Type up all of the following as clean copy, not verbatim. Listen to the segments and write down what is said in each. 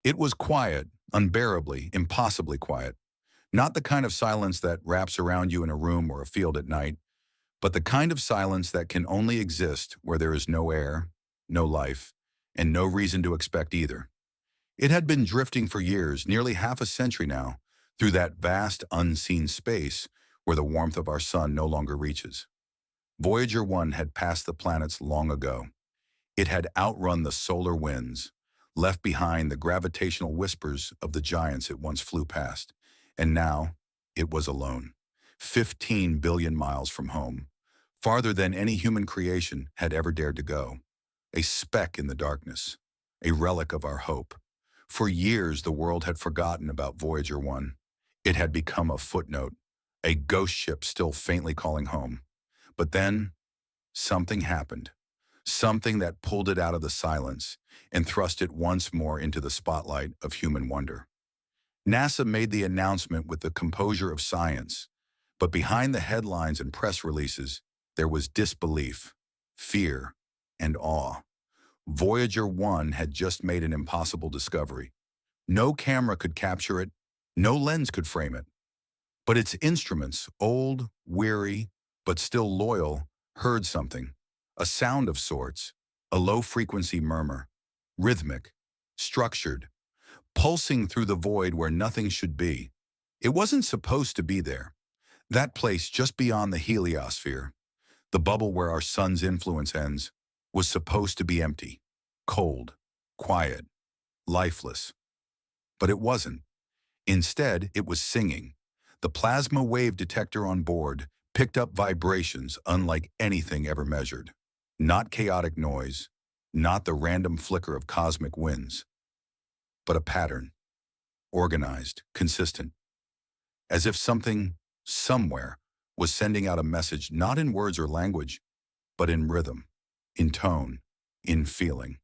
It was quiet, unbearably, impossibly quiet. Not the kind of silence that wraps around you in a room or a field at night, but the kind of silence that can only exist where there is no air, no life, and no reason to expect either. It had been drifting for years, nearly half a century now, through that vast, unseen space where the warmth of our sun no longer reaches. Voyager 1 had passed the planets long ago. It had outrun the solar winds, left behind the gravitational whispers of the giants it once flew past, and now it was alone, 15 billion miles from home, farther than any human creation had ever dared to go, a speck in the darkness, a relic of our hope. For years, the world had forgotten about Voyager 1. It had become a footnote, a ghost ship still faintly calling home. But then, something happened. Something that pulled it out of the silence and thrust it once more into the spotlight of human wonder. NASA made the announcement with the composure of science, but behind the headlines and press releases, there was disbelief, fear, and awe. Voyager 1 had just made an impossible discovery. No camera could capture it, no lens could frame it. But its instruments, old, weary, but still loyal, heard something. A sound of sorts, a low-frequency murmur, rhythmic, structured, pulsing through the void where nothing should be. It wasn't supposed to be there. That place just beyond the heliosphere, the bubble where our sun's influence ends, was supposed to be empty, cold, quiet, lifeless. But it wasn't. Instead, it was singing. The plasma wave detector on board picked up vibrations unlike anything ever measured. Not chaotic noise, not the random flicker of cosmic winds, but a pattern, organized, consistent, as if something, somewhere, was sending out a message not in words or language, but in rhythm, in tone, in feeling.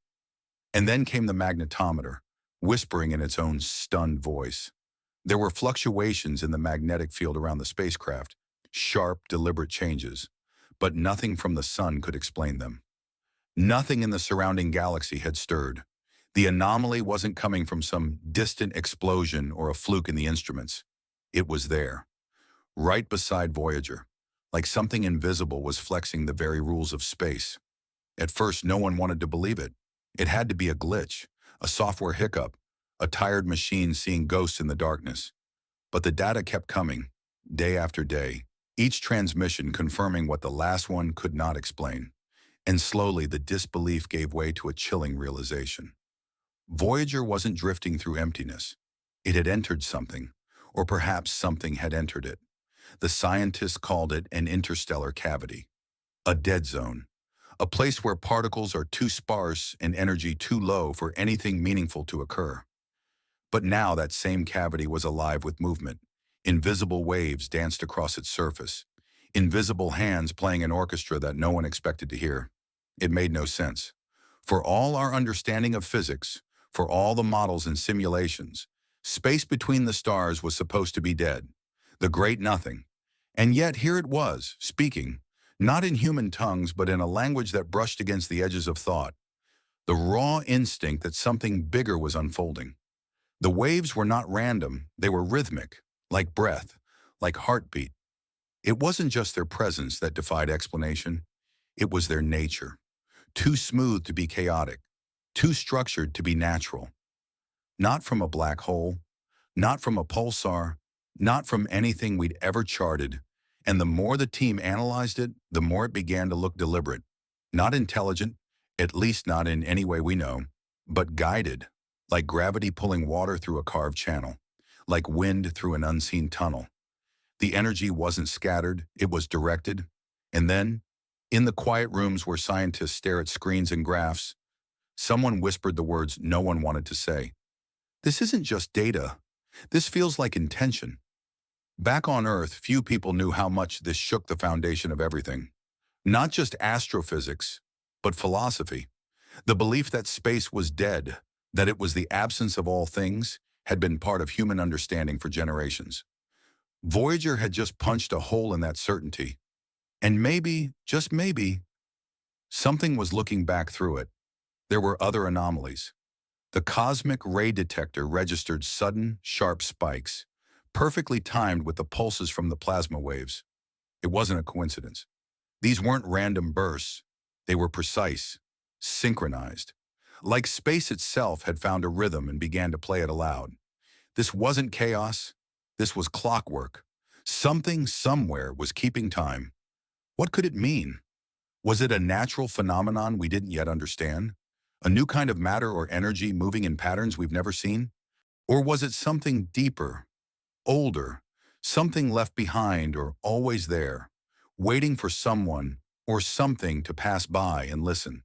And then came the magnetometer, whispering in its own stunned voice. There were fluctuations in the magnetic field around the spacecraft, sharp, deliberate changes, but nothing from the sun could explain them. Nothing in the surrounding galaxy had stirred. The anomaly wasn't coming from some distant explosion or a fluke in the instruments. It was there, right beside Voyager, like something invisible was flexing the very rules of space. At first, no one wanted to believe it. It had to be a glitch, a software hiccup, a tired machine seeing ghosts in the darkness. But the data kept coming, day after day, each transmission confirming what the last one could not explain. And slowly the disbelief gave way to a chilling realization. Voyager wasn't drifting through emptiness. It had entered something, or perhaps something had entered it. The scientists called it an interstellar cavity, a dead zone, a place where particles are too sparse and energy too low for anything meaningful to occur. But now that same cavity was alive with movement. Invisible waves danced across its surface. Invisible hands playing an orchestra that no one expected to hear. It made no sense. For all our understanding of physics, for all the models and simulations, space between the stars was supposed to be dead, the great nothing. And yet here it was, speaking, not in human tongues, but in a language that brushed against the edges of thought. The raw instinct that something bigger was unfolding. The waves were not random, they were rhythmic, like breath, like heartbeat. It wasn't just their presence that defied explanation, it was their nature. Too smooth to be chaotic, too structured to be natural. Not from a black hole, not from a pulsar, not from anything we'd ever charted. And the more the team analyzed it, the more it began to look deliberate. Not intelligent, at least not in any way we know, but guided, like gravity pulling water through a carved channel, like wind through an unseen tunnel. The energy wasn't scattered, it was directed. And then, in the quiet rooms where scientists stare at screens and graphs, someone whispered the words no one wanted to say. This isn't just data. This feels like intention. Back on Earth, few people knew how much this shook the foundation of everything. Not just astrophysics, but philosophy. The belief that space was dead, that it was the absence of all things, had been part of human understanding for generations. Voyager had just punched a hole in that certainty. And maybe, just maybe, something was looking back through it. There were other anomalies. The cosmic ray detector registered sudden, sharp spikes, perfectly timed with the pulses from the plasma waves. It wasn't a coincidence. These weren't random bursts. They were precise, synchronized. Like space itself had found a rhythm and began to play it aloud. This wasn't chaos. This was clockwork. Something somewhere was keeping time. What could it mean? Was it a natural phenomenon we didn't yet understand? A new kind of matter or energy moving in patterns we've never seen? Or was it something deeper, older, something left behind or always there, waiting for someone or something to pass by and listen?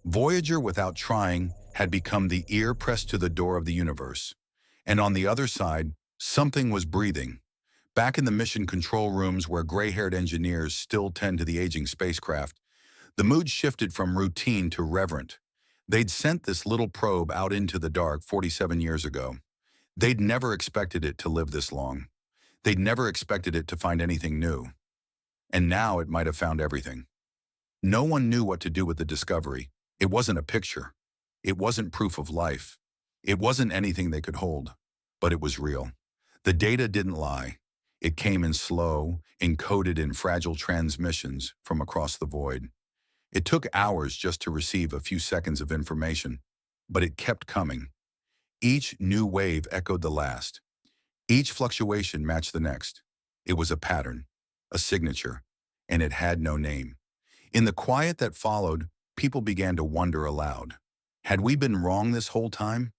Voyager, without trying, had become the ear pressed to the door of the universe. And on the other side, something was breathing. Back in the mission control rooms where gray-haired engineers still tend to the aging spacecraft, the mood shifted from routine to reverent. They'd sent this little probe out into the dark 47 years ago. They'd never expected it to live this long. They'd never expected it to find anything new. And now it might have found everything. No one knew what to do with the discovery. It wasn't a picture. It wasn't proof of life. It wasn't anything they could hold. But it was real. The data didn't lie. It came in slow, encoded in fragile transmissions from across the void. It took hours just to receive a few seconds of information, but it kept coming. Each new wave echoed the last. Each fluctuation matched the next. It was a pattern, a signature, and it had no name. In the quiet that followed, people began to wonder aloud. Had we been wrong this whole time?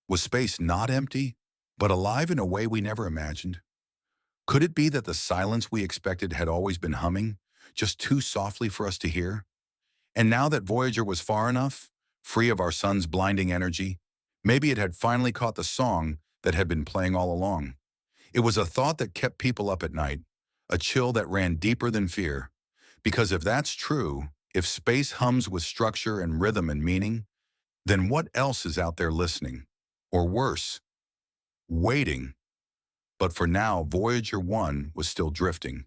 Was space not empty, but alive in a way we never imagined? Could it be that the silence we expected had always been humming, just too softly for us to hear? And now that Voyager was far enough, free of our sun's blinding energy, maybe it had finally caught the song that had been playing all along. It was a thought that kept people up at night, a chill that ran deeper than fear. Because if that's true, if space hums with structure and rhythm and meaning, then what else is out there listening? Or worse, waiting. But for now, Voyager 1 was still drifting,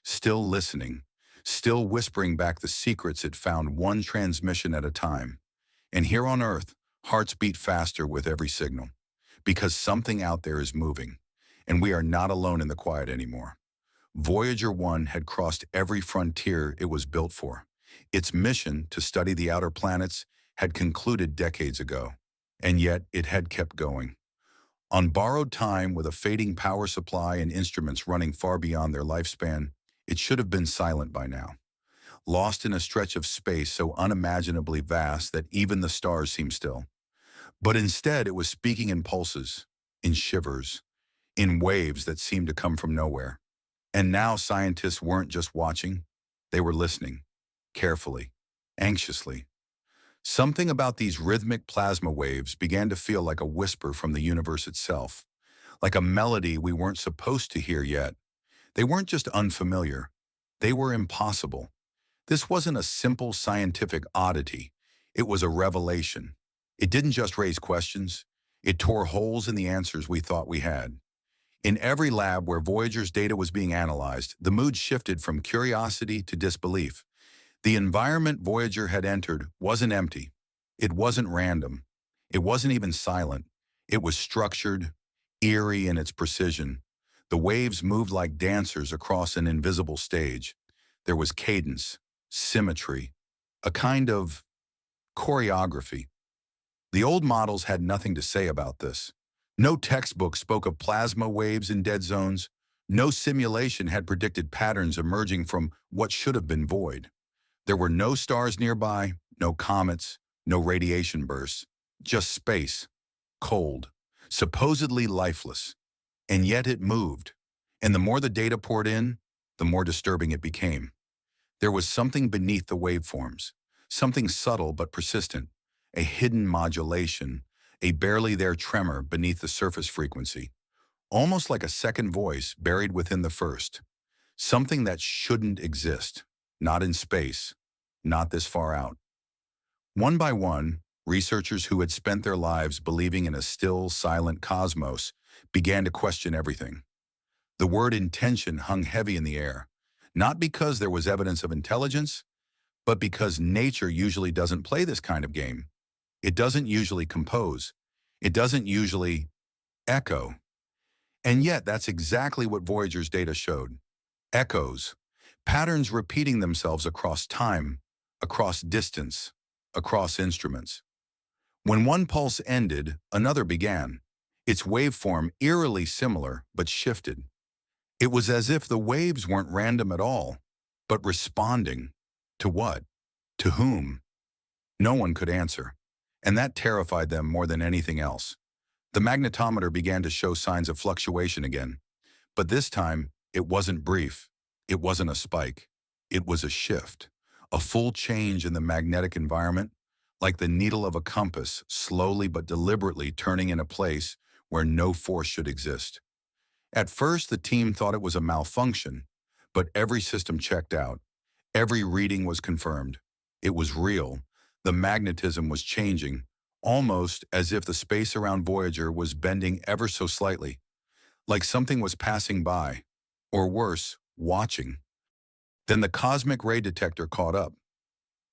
still listening, still whispering back the secrets it found one transmission at a time. And here on Earth, hearts beat faster with every signal, because something out there is moving, and we are not alone in the quiet anymore. Voyager 1 had crossed every frontier it was built for. Its mission to study the outer planets had concluded decades ago, and yet it had kept going. On borrowed time, with a fading power supply and instruments running far beyond their lifespan, it should have been silent by now, lost in a stretch of space so unimaginably vast that even the stars seemed still. But instead, it was speaking in pulses, in shivers, in waves that seemed to come from nowhere. And now scientists weren't just watching, they were listening, carefully, anxiously. Something about these rhythmic plasma waves began to feel like a whisper from the universe itself, like a melody we weren't supposed to hear yet. They weren't just unfamiliar, they were impossible. This wasn't a simple scientific oddity, it was a revelation. It didn't just raise questions, it tore holes in the answers we thought we had. In every lab where Voyager's data was being analyzed, the mood shifted from curiosity to disbelief. The environment Voyager had entered wasn't empty. It wasn't random. It wasn't even silent. It was structured, eerie in its precision. The waves moved like dancers across an invisible stage. There was cadence, symmetry, a kind of choreography. The old models had nothing to say about this. No textbook spoke of plasma waves in dead zones. No simulation had predicted patterns emerging from what should have been void. There were no stars nearby, no comets, no radiation bursts, just space, cold, supposedly lifeless. And yet it moved. And the more the data poured in, the more disturbing it became. There was something beneath the waveforms, something subtle but persistent, a hidden modulation, a barely there tremor beneath the surface frequency, almost like a second voice buried within the first. Something that shouldn't exist, not in space, not this far out. One by one, researchers who had spent their lives believing in a still, silent cosmos began to question everything. The word intention hung heavy in the air, not because there was evidence of intelligence, but because nature usually doesn't play this kind of game. It doesn't usually compose. It doesn't usually echo. And yet, that's exactly what Voyager's data showed. Echoes, patterns repeating themselves across time, across distance, across instruments. When one pulse ended, another began. Its waveform eerily similar, but shifted. It was as if the waves weren't random at all, but responding. To what? To whom? No one could answer. And that terrified them more than anything else. The magnetometer began to show signs of fluctuation again. But this time, it wasn't brief. It wasn't a spike. It was a shift. A full change in the magnetic environment, like the needle of a compass, slowly but deliberately turning in a place where no force should exist. At first, the team thought it was a malfunction, but every system checked out. Every reading was confirmed. It was real. The magnetism was changing, almost as if the space around Voyager was bending ever so slightly, like something was passing by, or worse, watching. Then the cosmic ray detector caught up.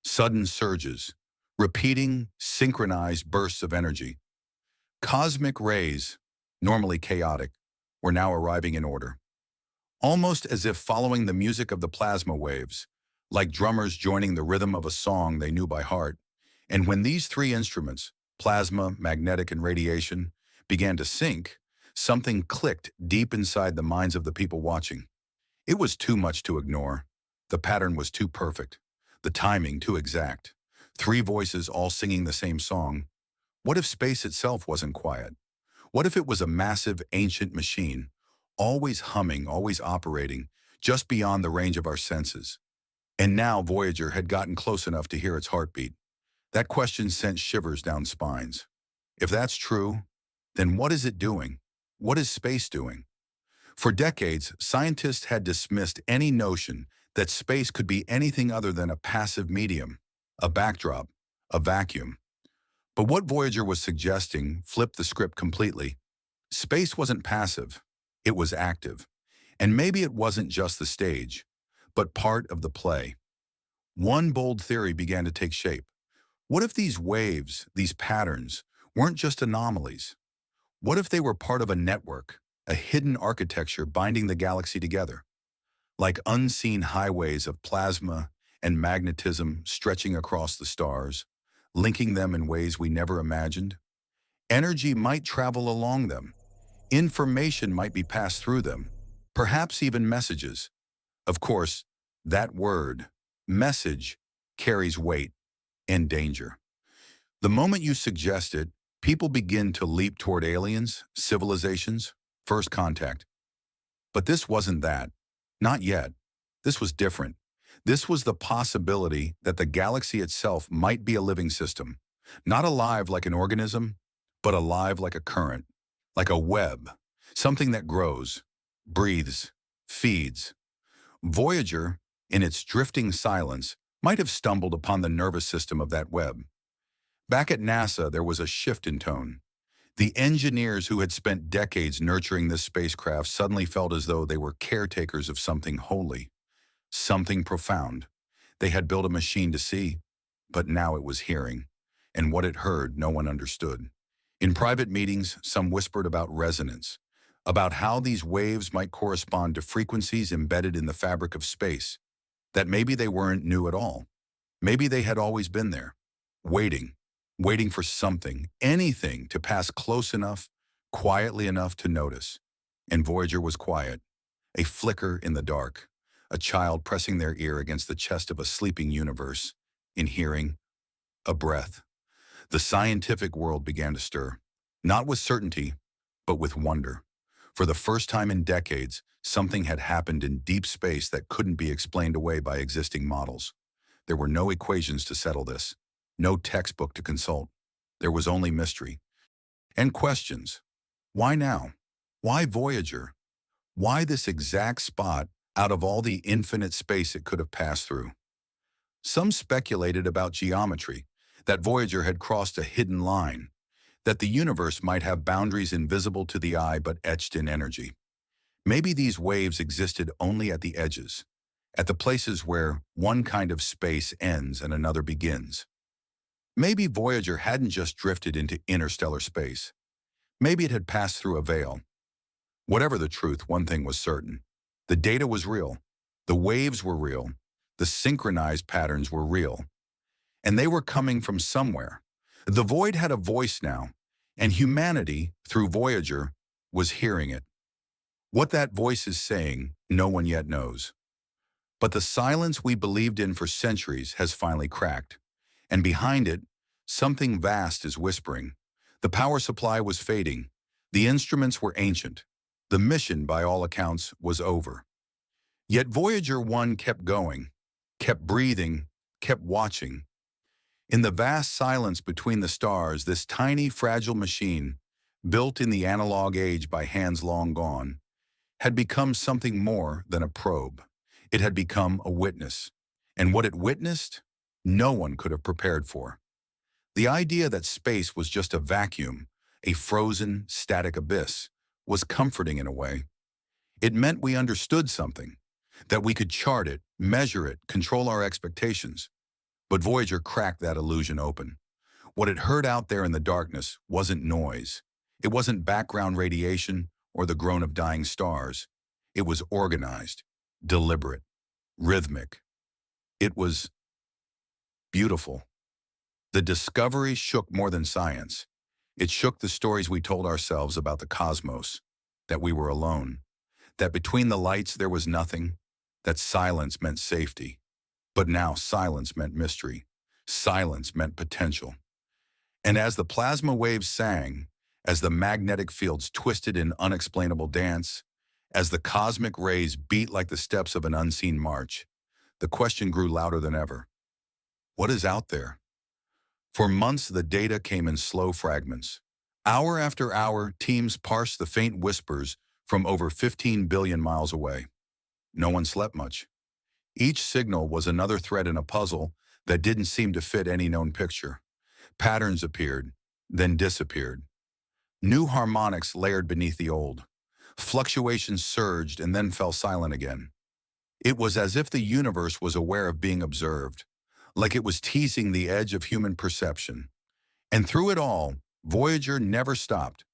Sudden surges, repeating, synchronized bursts of energy. Cosmic rays, normally chaotic, were now arriving in order, almost as if following the music of the plasma waves, like drummers joining the rhythm of a song they knew by heart. And when these three instruments, plasma, magnetic, and radiation, began to sync, something clicked deep inside the minds of the people watching. It was too much to ignore. The pattern was too perfect. The timing too exact. Three voices all singing the same song. What if space itself wasn't quiet? What if it was a massive, ancient machine, always humming, always operating, just beyond the range of our senses? And now Voyager had gotten close enough to hear its heartbeat. That question sent shivers down spines. If that's true, then what is it doing? What is space doing? For decades, scientists had dismissed any notion that space could be anything other than a passive medium, a backdrop, a vacuum. But what Voyager was suggesting flipped the script completely. Space wasn't passive, it was active. And maybe it wasn't just the stage, but part of the play. One bold theory began to take shape. What if these waves, these patterns, weren't just anomalies? What if they were part of a network, a hidden architecture binding the galaxy together? Like unseen highways of plasma and magnetism stretching across the stars, linking them in ways we never imagined? Energy might travel along them. Information might be passed through them, perhaps even messages. Of course, that word, message, carries weight and danger. The moment you suggest it, people begin to leap toward aliens, civilizations, first contact. But this wasn't that. Not yet. This was different. This was the possibility that the galaxy itself might be a living system, not alive like an organism, but alive like a current, like a web, something that grows, breathes, feeds. Voyager, in its drifting silence, might have stumbled upon the nervous system of that web. Back at NASA, there was a shift in tone. The engineers who had spent decades nurturing this spacecraft suddenly felt as though they were caretakers of something holy, something profound. They had built a machine to see, but now it was hearing, and what it heard no one understood. In private meetings, some whispered about resonance, about how these waves might correspond to frequencies embedded in the fabric of space, that maybe they weren't new at all. Maybe they had always been there, waiting, waiting for something, anything to pass close enough, quietly enough to notice. And Voyager was quiet, a flicker in the dark, a child pressing their ear against the chest of a sleeping universe, in hearing, a breath. The scientific world began to stir, not with certainty, but with wonder. For the first time in decades, something had happened in deep space that couldn't be explained away by existing models. There were no equations to settle this, no textbook to consult. There was only mystery. And questions. Why now? Why Voyager? Why this exact spot out of all the infinite space it could have passed through? Some speculated about geometry, that Voyager had crossed a hidden line, that the universe might have boundaries invisible to the eye but etched in energy. Maybe these waves existed only at the edges, at the places where one kind of space ends and another begins. Maybe Voyager hadn't just drifted into interstellar space. Maybe it had passed through a veil. Whatever the truth, one thing was certain. The data was real. The waves were real. The synchronized patterns were real. And they were coming from somewhere. The void had a voice now, and humanity, through Voyager, was hearing it. What that voice is saying, no one yet knows. But the silence we believed in for centuries has finally cracked. And behind it, something vast is whispering. The power supply was fading. The instruments were ancient. The mission, by all accounts, was over. Yet Voyager 1 kept going, kept breathing, kept watching. In the vast silence between the stars, this tiny, fragile machine, built in the analog age by hands long gone, had become something more than a probe. It had become a witness. And what it witnessed, no one could have prepared for. The idea that space was just a vacuum, a frozen, static abyss, was comforting in a way. It meant we understood something, that we could chart it, measure it, control our expectations. But Voyager cracked that illusion open. What it heard out there in the darkness wasn't noise. It wasn't background radiation or the groan of dying stars. It was organized, deliberate, rhythmic. It was beautiful. The discovery shook more than science. It shook the stories we told ourselves about the cosmos, that we were alone, that between the lights there was nothing, that silence meant safety. But now silence meant mystery. Silence meant potential. And as the plasma waves sang, as the magnetic fields twisted in unexplainable dance, as the cosmic rays beat like the steps of an unseen march, the question grew louder than ever. What is out there? For months, the data came in slow fragments. Hour after hour, teams parsed the faint whispers from over 15 billion miles away. No one slept much. Each signal was another thread in a puzzle that didn't seem to fit any known picture. Patterns appeared, then disappeared. New harmonics layered beneath the old. Fluctuations surged and then fell silent again. It was as if the universe was aware of being observed, like it was teasing the edge of human perception. And through it all, Voyager never stopped.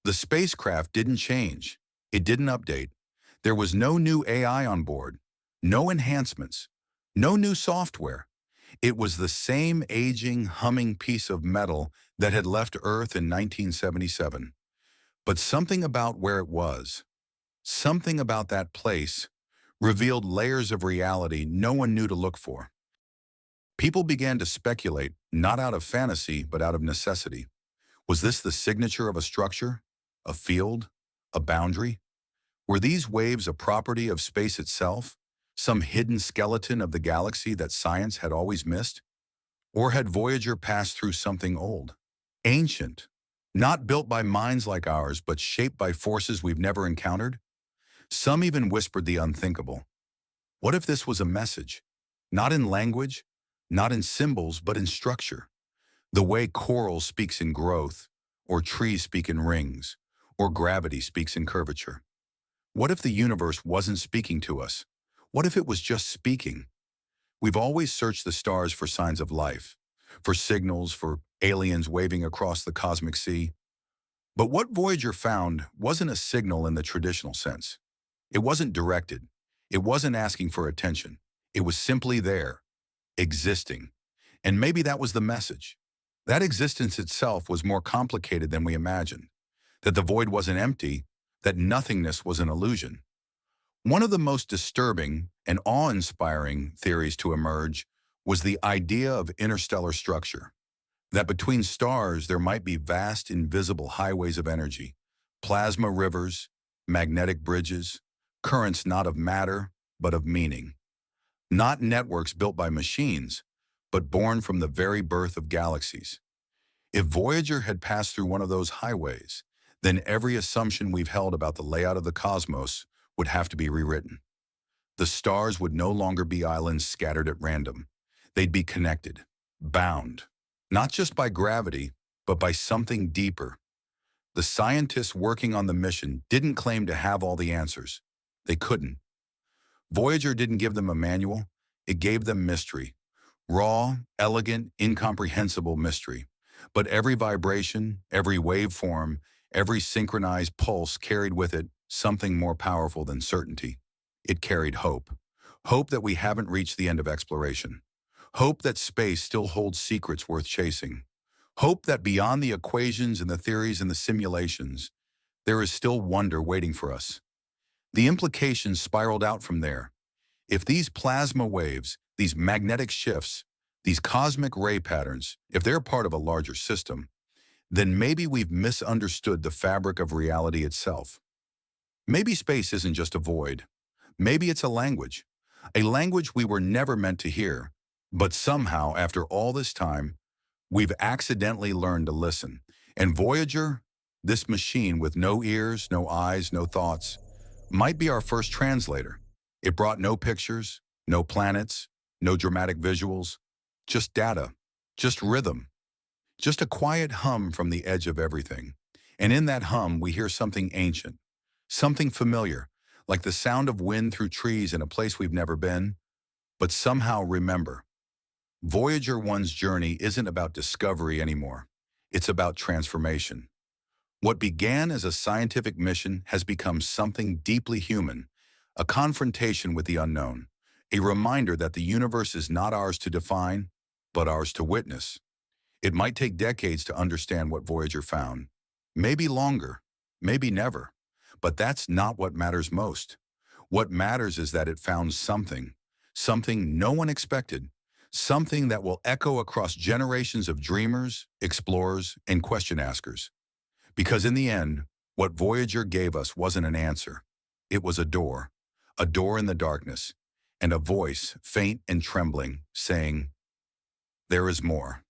The spacecraft didn't change. It didn't update. There was no new AI on board, no enhancements, no new software. It was the same aging, humming piece of metal that had left Earth in 1977. But something about where it was, something about that place, revealed layers of reality no one knew to look for. People began to speculate, not out of fantasy, but out of necessity. Was this the signature of a structure, a field, a boundary? Were these waves a property of space itself, some hidden skeleton of the galaxy that science had always missed? Or had Voyager passed through something old, ancient, not built by minds like ours, but shaped by forces we've never encountered? Some even whispered the unthinkable. What if this was a message, not in language, not in symbols, but in structure? The way coral speaks in growth, or trees speak in rings, or gravity speaks in curvature. What if the universe wasn't speaking to us? What if it was just speaking? We've always searched the stars for signs of life, for signals, for aliens waving across the cosmic sea. But what Voyager found wasn't a signal in the traditional sense. It wasn't directed. It wasn't asking for attention. It was simply there, existing. And maybe that was the message. That existence itself was more complicated than we imagined. That the void wasn't empty, that nothingness was an illusion. One of the most disturbing and awe-inspiring theories to emerge was the idea of interstellar structure. That between stars there might be vast, invisible highways of energy, plasma rivers, magnetic bridges, currents not of matter, but of meaning. Not networks built by machines, but born from the very birth of galaxies. If Voyager had passed through one of those highways, then every assumption we've held about the layout of the cosmos would have to be rewritten. The stars would no longer be islands scattered at random. They'd be connected, bound, not just by gravity, but by something deeper. The scientists working on the mission didn't claim to have all the answers. They couldn't. Voyager didn't give them a manual. It gave them mystery. Raw, elegant, incomprehensible mystery. But every vibration, every waveform, every synchronized pulse carried with it something more powerful than certainty. It carried hope. Hope that we haven't reached the end of exploration. Hope that space still holds secrets worth chasing. Hope that beyond the equations and the theories and the simulations, there is still wonder waiting for us. The implications spiraled out from there. If these plasma waves, these magnetic shifts, these cosmic ray patterns, if they're part of a larger system, then maybe we've misunderstood the fabric of reality itself. Maybe space isn't just a void. Maybe it's a language we were never meant to hear. But somehow, after all this time, we've accidentally learned to listen. And Voyager, this machine with no ears, no eyes, no thoughts, might be our first translator. It brought no pictures, no planets, no dramatic visuals, just data, just rhythm, just a quiet hum from the edge of everything. And in that hum, we hear something ancient, something familiar, like the sound of wind through trees in a place we've never been. But somehow remember, Voyager 1's journey isn't about discovery anymore. It's about transformation. What began as a scientific mission has become something deeply human, a confrontation with the unknown, a reminder that the universe is not ours to define, but ours to witness. It might take decades to understand what Voyager found, maybe longer, maybe never, but that's not what matters most. What matters is that it found something, something no one expected, something that will echo across generations of dreamers, explorers, and question askers. Because in the end, what Voyager gave us wasn't an answer. It was a door in the darkness, and a voice, faint and trembling, saying, "There is more."